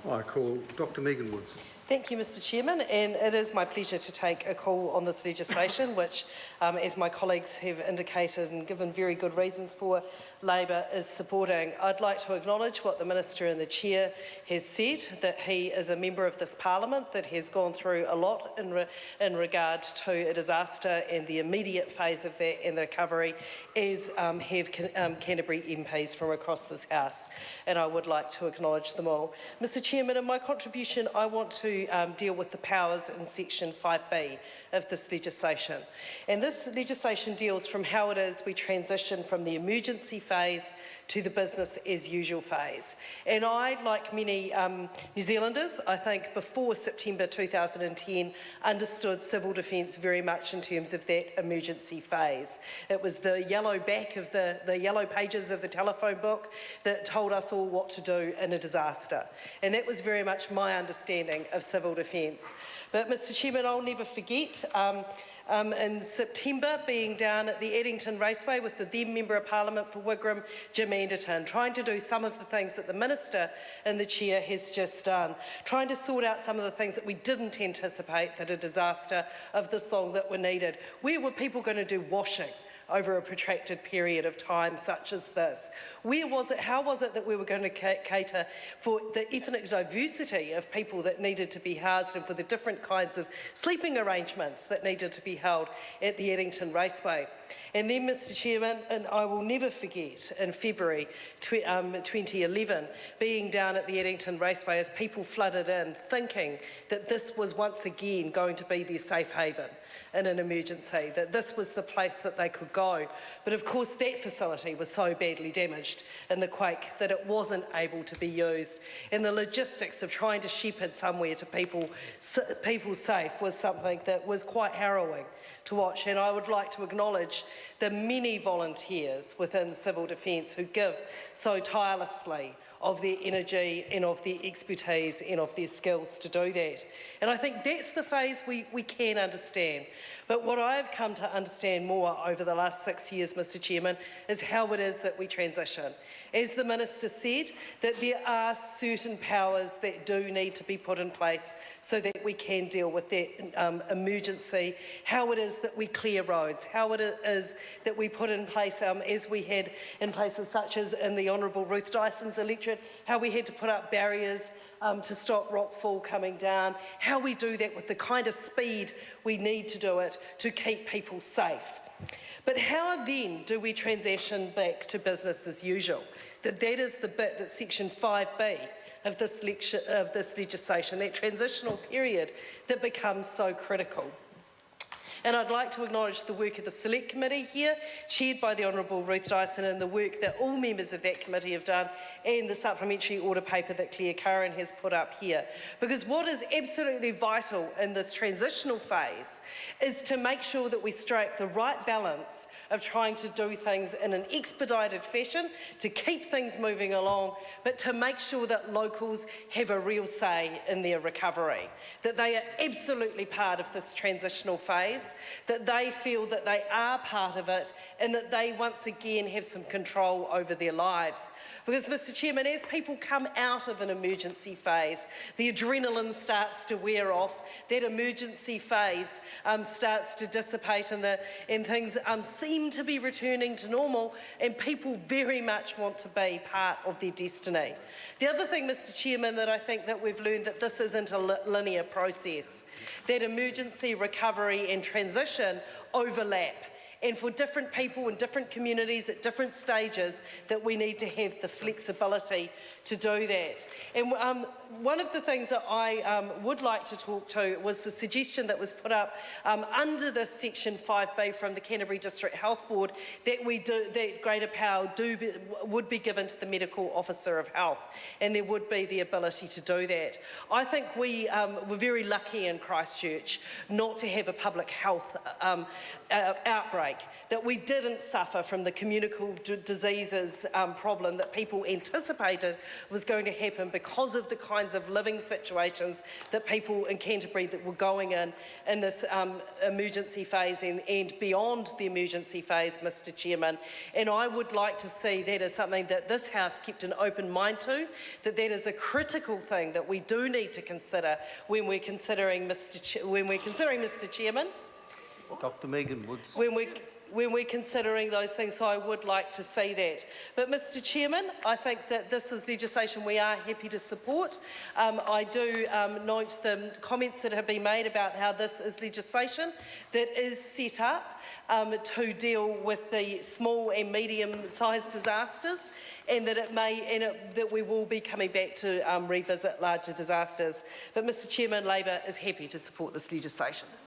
I call Dr Megan Woods. Thank you, Mr Chairman, and it is my pleasure to take a call on this legislation, which, as my colleagues have indicated and given very good reasons for, Labor is supporting. I'd like to acknowledge what the Minister and the Chair has said, that he is a member of this Parliament that has gone through a lot in regard to a disaster and the immediate phase of that and the recovery, as have Canterbury MPs from across this House, and I would like to acknowledge them all. Mr Chairman, in my contribution I want to deal with the powers in section 5B of this legislation. And this legislation deals from how it is we transition from the emergency phase to the business as usual phase. And I, like many New Zealanders, I think before September 2010, understood civil defence very much in terms of that emergency phase. It was the yellow back of the yellow pages of the telephone book that told us all what to do in a disaster. And that was very much my understanding of civil defence. But Mr Chairman, I'll never forget in September being down at the Addington Raceway with the then Member of Parliament for Wigram, Jim Anderton, trying to do some of the things that the Minister and the Chair has just done, trying to sort out some of the things that we didn't anticipate that a disaster of this long that were needed. Where were people going to do washing over a protracted period of time such as this? Where was it? How was it that we were going to cater for the ethnic diversity of people that needed to be housed and for the different kinds of sleeping arrangements that needed to be held at the Addington Raceway? And then, Mr Chairman, and I will never forget, in February 2011, being down at the Addington Raceway as people flooded in, thinking that this was once again going to be their safe haven in an emergency, that this was the place that they could go. But of course that facility was so badly damaged in the quake that it wasn't able to be used. And the logistics of trying to shepherd somewhere to people safe was something that was quite harrowing to watch. And I would like to acknowledge the many volunteers within civil defence who give so tirelessly of their energy and of their expertise and of their skills to do that. And I think that's the phase we can understand. But what I have come to understand more over the last 6 years, Mr Chairman, is how it is that we transition. As the Minister said, that there are certain powers that do need to be put in place so that we can deal with that emergency, how it is that we clear roads, how it is that we put in place, as we had in places such as in the Honourable Ruth Dyson's electorate, how we had to put up barriers to stop rockfall coming down, how we do that with the kind of speed we need to do it to keep people safe. But how then do we transition back to business as usual? That is the bit that section 5B of this legislation, that transitional period that becomes so critical. And I'd like to acknowledge the work of the Select Committee here, chaired by the Honourable Ruth Dyson, and the work that all members of that committee have done, and the supplementary order paper that Claire Curran has put up here. Because what is absolutely vital in this transitional phase is to make sure that we strike the right balance of trying to do things in an expedited fashion, to keep things moving along, but to make sure that locals have a real say in their recovery, that they are absolutely part of this transitional phase, that they feel that they are part of it, and that they once again have some control over their lives. Because, Mr Chairman, as people come out of an emergency phase, the adrenaline starts to wear off, that emergency phase starts to dissipate, and things seem to be returning to normal, and people very much want to be part of their destiny. The other thing, Mr Chairman, that I think that we've learned, that this isn't a linear process, that emergency, recovery and transition overlap. And for different people in different communities at different stages, that we need to have the flexibility to do that. And one of the things that I would like to talk to was the suggestion that was put up under this section 5B from the Canterbury District Health Board, that that greater power would be given to the Medical Officer of Health, and there would be the ability to do that. I think we were very lucky in Christchurch not to have a public health outbreak, that we didn't suffer from the communicable diseases problem that people anticipated was going to happen because of the kinds of living situations that people in Canterbury that were going in this emergency phase and beyond the emergency phase, Mr Chairman. And I would like to see that as something that this House kept an open mind to, that is a critical thing that we do need to consider when we're considering, Mr Chairman. Dr Megan Woods. When we're considering those things, so I would like to see that. But Mr Chairman, I think that this is legislation we are happy to support. I do note the comments that have been made about how this is legislation that is set up to deal with the small and medium-sized disasters, and that that we will be coming back to revisit larger disasters. But Mr Chairman, Labor is happy to support this legislation.